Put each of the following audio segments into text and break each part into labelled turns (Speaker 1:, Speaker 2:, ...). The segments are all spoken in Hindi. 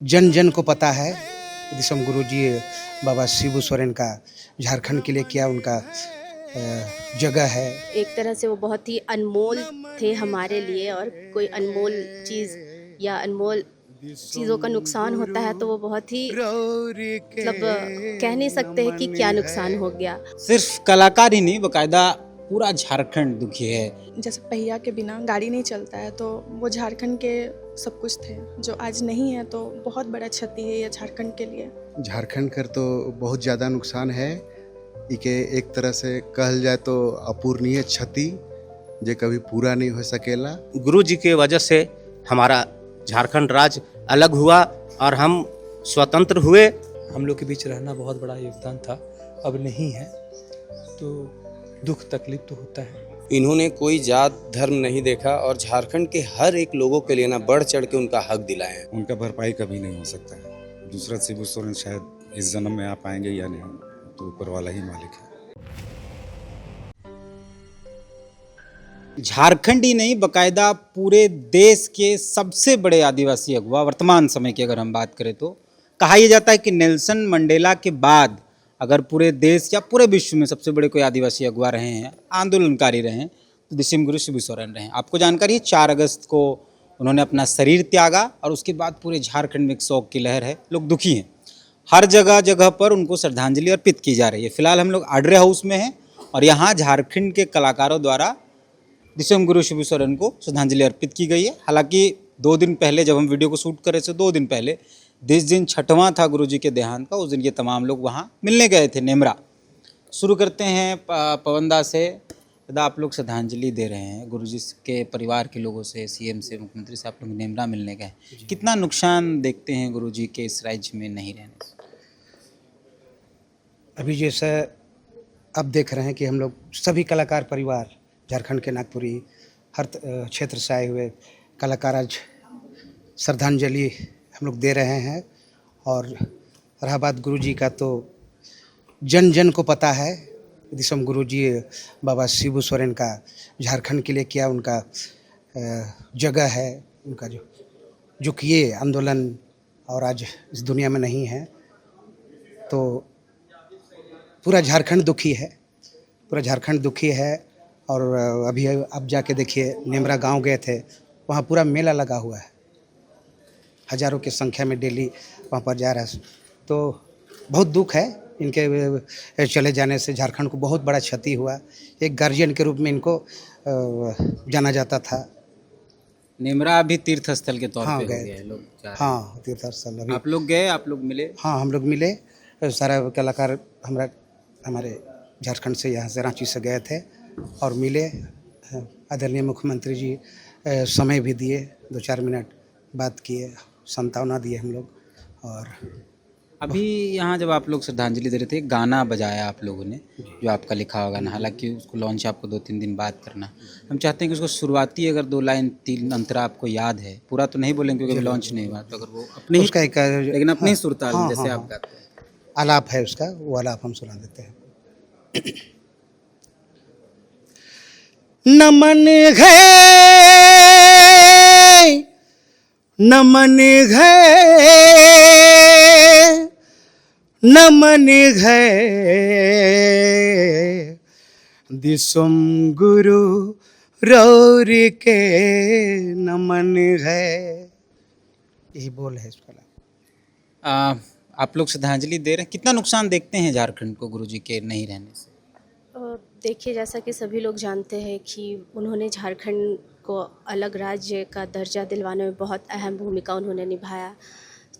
Speaker 1: जन जन को पता है दिसम गुरुजी बाबा शिबू सोरेन का झारखंड के लिए क्या उनका जगह है।
Speaker 2: एक तरह से वो बहुत ही अनमोल थे हमारे लिए, और कोई अनमोल चीज़ या अनमोल चीज़ों का नुकसान होता है तो वो बहुत ही कह नहीं सकते हैं कि क्या नुकसान हो गया।
Speaker 3: सिर्फ कलाकार ही नहीं, बकायदा पूरा झारखंड दुखी है।
Speaker 4: जैसे पहिया के बिना गाड़ी नहीं चलता है, तो वो झारखंड के सब कुछ थे जो आज नहीं है, तो बहुत बड़ा क्षति है ये झारखंड के लिए।
Speaker 5: झारखंड कर तो बहुत ज़्यादा नुकसान है। इके एक तरह से कहल जाए तो अपूर्णीय क्षति जे कभी पूरा नहीं हो सकेला।
Speaker 6: गुरु जी के वजह से हमारा झारखंड राज्य अलग हुआ और हम स्वतंत्र हुए।
Speaker 7: हम लोग के बीच रहना बहुत बड़ा योगदान था, अब नहीं है तो दुख तकलीफ तो होता है।
Speaker 8: इन्होंने कोई जात धर्म नहीं देखा और झारखंड के हर एक लोगों के लिए ना बढ़ चढ़ के उनका हक दिलाए हैं।
Speaker 9: उनका भरपाई कभी नहीं हो सकता है। दूसरा शिबू सोरेन शायद इस जन्म में आ पाएंगे या नहीं, तो ऊपर वाला ही मालिक है।
Speaker 3: झारखंड ही नहीं, बकायदा पूरे देश के सबसे बड़े आदिवासी अगुवा वर्तमान समय की अगर हम बात करें तो कहा यह जाता है कि नेल्सन मंडेला के बाद अगर पूरे देश या पूरे विश्व में सबसे बड़े कोई आदिवासी अगुवा रहे हैं, आंदोलनकारी रहे हैं, तो दिसम गुरु शिबू सोरेन रहे हैं। आपको जानकारी है 4 अगस्त को उन्होंने अपना शरीर त्यागा और उसके बाद पूरे झारखंड में एक शोक की लहर है। लोग दुखी हैं, हर जगह जगह पर उनको श्रद्धांजलि अर्पित की जा रही है। फिलहाल हम लोग आड्रे हाउस में हैं और यहाँ झारखंड के कलाकारों द्वारा दिसम गुरु शिबू सोरेन को श्रद्धांजलि अर्पित की गई है। हालांकि 2 दिन पहले जब हम वीडियो को शूट कर रहे थे, 2 दिन पहले जिस दिन 6वां था गुरुजी के देहांत का, उस दिन ये तमाम लोग वहाँ मिलने गए थे नेमरा। शुरू करते हैं पवन दा से। दादा, आप लोग श्रद्धांजलि दे रहे हैं गुरुजी के परिवार के लोगों से, सीएम से, मुख्यमंत्री से आप लोग नेमरा मिलने गए, कितना नुकसान देखते हैं गुरुजी के इस राज्य में नहीं रहने से?
Speaker 1: अभी जैसा अब देख रहे हैं कि हम लोग सभी कलाकार परिवार झारखंड के नागपुरी हर क्षेत्र से आए हुए कलाकार आज श्रद्धांजलि हम लोग दे रहे हैं। और रहा बात गुरुजी का, तो जन जन को पता है दिसम गुरुजी बाबा शिबू सोरेन का झारखंड के लिए क्या उनका जगह है। उनका जो किए आंदोलन और आज इस दुनिया में नहीं है, तो पूरा झारखंड दुखी है, पूरा झारखंड दुखी है। और अभी अब जाके देखिए, नेमरा गांव गए थे, वहाँ पूरा मेला लगा हुआ है, हज़ारों की संख्या में डेली वहाँ पर जा रहा है। तो बहुत दुख है इनके चले जाने से। झारखंड को बहुत बड़ा क्षति हुआ। एक गार्जियन के रूप में इनको जाना जाता था।
Speaker 3: नेमरा अभी तीर्थ स्थल के तौर
Speaker 1: हाँ,
Speaker 3: पे हो
Speaker 1: गए
Speaker 3: गया है, लोग जा रहे हैं।
Speaker 1: हाँ, तीर्थ स्थल अभी।
Speaker 3: आप लोग गए, आप लोग मिले?
Speaker 1: हाँ, हम लोग मिले। सारा कलाकार हमारे झारखंड से, यहाँ से रांची से गए थे और मिले। आदरणीय मुख्यमंत्री जी समय भी दिए, 2-4 मिनट बात किए, सांत्वना दिए हम लोग। और
Speaker 3: अभी यहाँ जब आप लोग श्रद्धांजलि दे रहे थे, गाना बजाया आप लोगों ने, जो आपका लिखा हुआ गाना, हालांकि उसको लॉन्च आपको 2-3 दिन बाद करना। हम चाहते हैं कि उसको शुरुआती अगर 2 लाइन 3 अंतरा आपको याद है, पूरा तो नहीं बोलेंगे क्योंकि लॉन्च नहीं हुआ, तो अगर वो अपने
Speaker 1: उसका एक
Speaker 3: लेकिन अपने सुरताल में
Speaker 1: हाँ,
Speaker 3: जैसे
Speaker 1: हाँ,
Speaker 3: आप गाते हैं,
Speaker 1: आलाप है उसका, वो आलाप हम सुना देते हैं। नमन है, नमन है, नमन है, दिसम गुरु रौर के नमन है। यही बोल है इसका।
Speaker 3: आप लोग श्रद्धांजलि दे रहे हैं, कितना नुकसान देखते हैं झारखंड को गुरुजी के नहीं रहने से?
Speaker 2: देखिए, जैसा कि सभी लोग जानते हैं कि उन्होंने झारखंड को अलग राज्य का दर्जा दिलवाने में बहुत अहम भूमिका उन्होंने निभाया।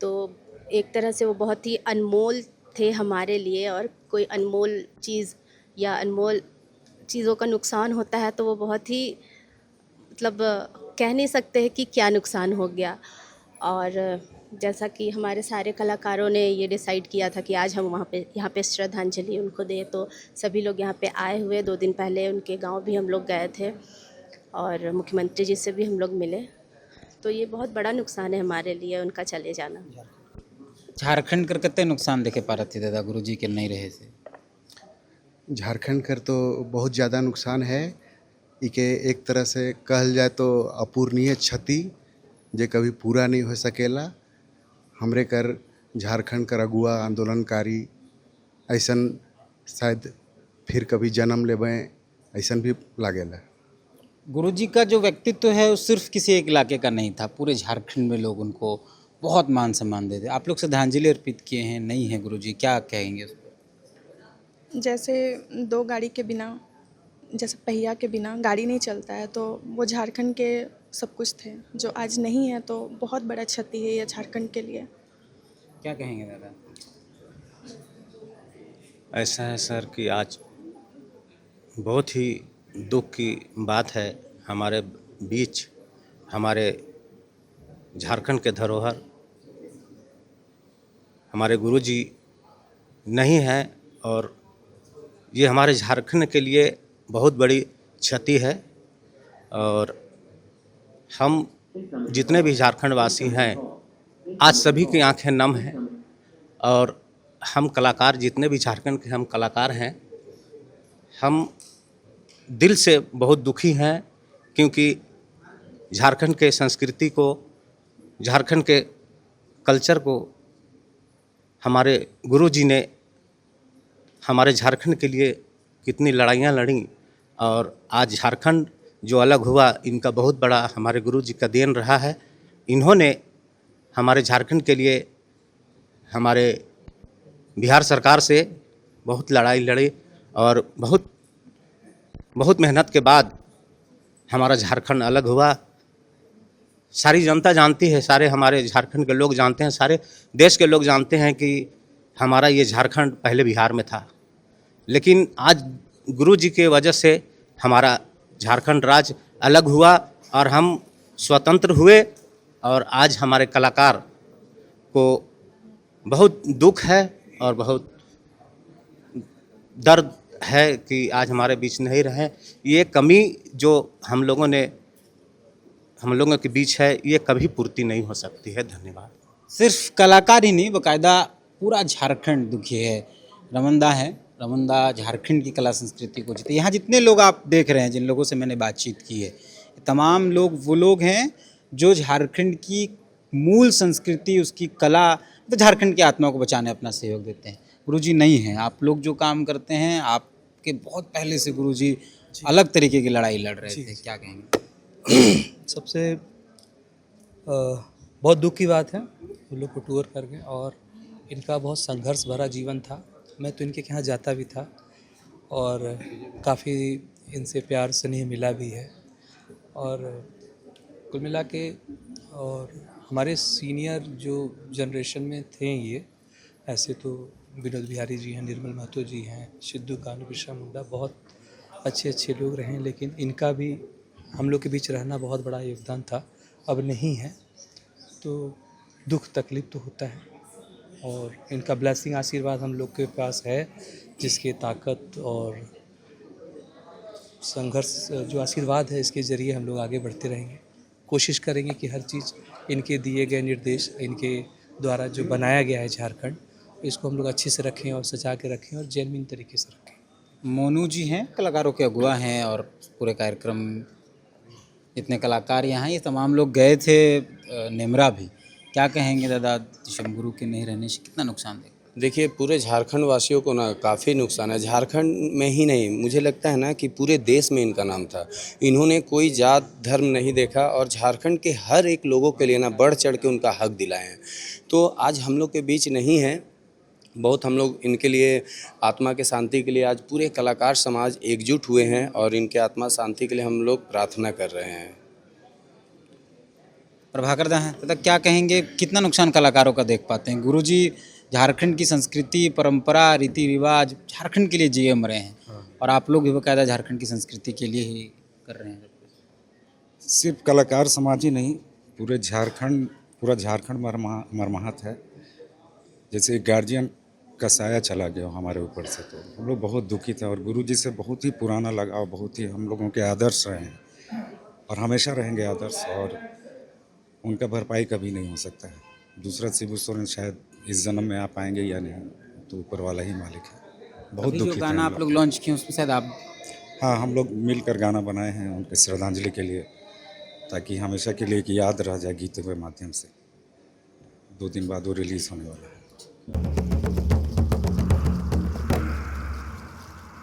Speaker 2: तो एक तरह से वो बहुत ही अनमोल थे हमारे लिए, और कोई अनमोल चीज़ या अनमोल चीज़ों का नुकसान होता है तो वो बहुत ही कह नहीं सकते हैं कि क्या नुकसान हो गया। और जैसा कि हमारे सारे कलाकारों ने ये डिसाइड किया था कि आज हम यहाँ पे श्रद्धांजलि उनको दें, तो सभी लोग यहाँ पे आए हुए। 2 दिन पहले उनके गांव भी हम लोग गए थे और मुख्यमंत्री जी से भी हम लोग मिले। तो ये बहुत बड़ा नुकसान है हमारे लिए उनका चले जाना।
Speaker 3: झारखंड कर कितने नुकसान देखे पा रहे थे दादा गुरुजी के नहीं रहे से?
Speaker 5: झारखंड कर तो बहुत ज़्यादा नुकसान है। इके एक तरह से कहल जाए तो अपूर्णीय क्षति जे कभी पूरा नहीं हो सकेला। हमरे कर झारखंड कर अगुआ आंदोलनकारी ऐसन शायद फिर कभी जन्म लेबे ऐसन भी लागेला।
Speaker 3: गुरुजी का जो व्यक्तित्व है वो सिर्फ किसी एक इलाके का नहीं था, पूरे झारखंड में लोग उनको बहुत मान सम्मान देते। आप लोग श्रद्धांजलि अर्पित किए हैं, नहीं है गुरुजी, क्या कहेंगे उस पर?
Speaker 4: जैसे दो गाड़ी के बिना, जैसे पहिया के बिना गाड़ी नहीं चलता है, तो वो झारखंड के सब कुछ थे जो आज नहीं है, तो बहुत बड़ा क्षति है ये झारखंड के लिए।
Speaker 3: क्या कहेंगे दादा?
Speaker 6: ऐसा है सर कि आज बहुत ही दुख की बात है, हमारे बीच हमारे झारखंड के धरोहर हमारे गुरुजी नहीं हैं, और ये हमारे झारखंड के लिए बहुत बड़ी क्षति है। और हम जितने भी झारखंड वासी हैं आज सभी की आंखें नम हैं, और हम कलाकार जितने भी झारखंड के हम कलाकार हैं, हम दिल से बहुत दुखी हैं, क्योंकि झारखंड के संस्कृति को, झारखंड के कल्चर को हमारे गुरुजी ने हमारे झारखंड के लिए कितनी लड़ाइयाँ लड़ी, और आज झारखंड जो अलग हुआ इनका बहुत बड़ा हमारे गुरुजी का देन रहा है। इन्होंने हमारे झारखंड के लिए हमारे बिहार सरकार से बहुत लड़ाई लड़ी, और बहुत मेहनत के बाद हमारा झारखंड अलग हुआ। सारी जनता जानती है, सारे हमारे झारखंड के लोग जानते हैं, सारे देश के लोग जानते हैं कि हमारा ये झारखंड पहले बिहार में था, लेकिन आज गुरुजी के वजह से हमारा झारखंड राज्य अलग हुआ और हम स्वतंत्र हुए। और आज हमारे कलाकार को बहुत दुख है और बहुत दर्द है कि आज हमारे बीच नहीं रहे। ये कमी जो हम लोगों के बीच है, ये कभी पूर्ति नहीं हो सकती है। धन्यवाद।
Speaker 3: सिर्फ कलाकार ही नहीं, बाकायदा पूरा झारखंड दुखी है। रमनदा है, रमनदा झारखंड की कला संस्कृति को जीते। यहाँ जितने लोग आप देख रहे हैं, जिन लोगों से मैंने बातचीत की है, तमाम लोग वो लोग हैं जो झारखंड की मूल संस्कृति, उसकी कला, तो झारखंड की आत्मा को बचाने अपना सहयोग देते हैं। गुरुजी नहीं हैं, आप लोग जो काम करते हैं, आपके बहुत पहले से गुरुजी अलग तरीके की लड़ाई लड़ रहे थे, क्या कहेंगे?
Speaker 7: सबसे बहुत दुख की बात है उन लोग को टूर कर गए, और इनका बहुत संघर्ष भरा जीवन था। मैं तो इनके यहाँ जाता भी था और काफ़ी इनसे प्यार स्नेह मिला भी है। और कुल मिला के और हमारे सीनियर जो जनरेशन में थे ये, ऐसे तो विनोद बिहारी जी हैं, निर्मल महतो जी हैं, सिद्धू कानू, बिरसा मुंडा, बहुत अच्छे लोग रहे, लेकिन इनका भी हम लोग के बीच रहना बहुत बड़ा योगदान था। अब नहीं है तो दुख तकलीफ तो होता है, और इनका ब्लेसिंग आशीर्वाद हम लोग के पास है, जिसके ताकत और संघर्ष जो आशीर्वाद है, इसके ज़रिए हम लोग आगे बढ़ते रहेंगे। कोशिश करेंगे कि हर चीज़ इनके दिए गए निर्देश, इनके द्वारा जो बनाया गया है झारखंड, इसको हम लोग अच्छे से रखें और सजा के रखें और जेन्युइन तरीके से रखें।
Speaker 3: मोनू जी हैं, कलाकारों के अगुआ हैं, और पूरे कार्यक्रम इतने कलाकार यहाँ, ये तमाम लोग गए थे नेमरा भी। क्या कहेंगे दादा, शंभुगुरु के नहीं रहने से कितना नुकसान देगा?
Speaker 8: देखिए, पूरे झारखंड वासियों को ना काफ़ी नुकसान है। झारखंड में ही नहीं, मुझे लगता है ना कि पूरे देश में इनका नाम था। इन्होंने कोई जात धर्म नहीं देखा और झारखंड के हर एक लोगों के लिए ना बढ़ चढ़ के उनका हक दिलाए हैं। तो आज हम लोग के बीच नहीं है, बहुत हम लोग इनके लिए आत्मा के शांति के लिए आज पूरे कलाकार समाज एकजुट हुए हैं, और इनके आत्मा शांति के लिए हम लोग प्रार्थना कर रहे हैं।
Speaker 3: प्रभाकर दा हैं, दादा क्या कहेंगे, कितना नुकसान कलाकारों का देख पाते हैं? गुरुजी झारखंड की संस्कृति, परंपरा, रीति रिवाज झारखंड के लिए जिए मरे हैं, और आप लोग भी बाकायदा झारखंड की संस्कृति के लिए ही कर रहे हैं।
Speaker 9: सिर्फ कलाकार समाज ही नहीं, पूरा झारखंड मरमाहत है। जैसे गार्जियन का साया चला गया हमारे ऊपर से, तो हम लोग बहुत दुखी थे, और गुरुजी से बहुत ही पुराना लगाव, बहुत ही हम लोगों के आदर्श रहे हैं और हमेशा रहेंगे आदर्श, और उनका भरपाई कभी नहीं हो सकता है। दूसरा शिबू सोरेन शायद इस जन्म में आ पाएंगे या नहीं, तो ऊपर वाला ही मालिक है। बहुत दुखी थे।
Speaker 3: गाना आप लोग लॉन्च किए उसमें शायद आप?
Speaker 9: हाँ, हम लोग मिलकर गाना बनाए हैं उनके श्रद्धांजलि के लिए, ताकि हमेशा के लिए एक याद रह जाए गीतों के माध्यम से। 2 दिन बाद वो रिलीज़ होने वाला है।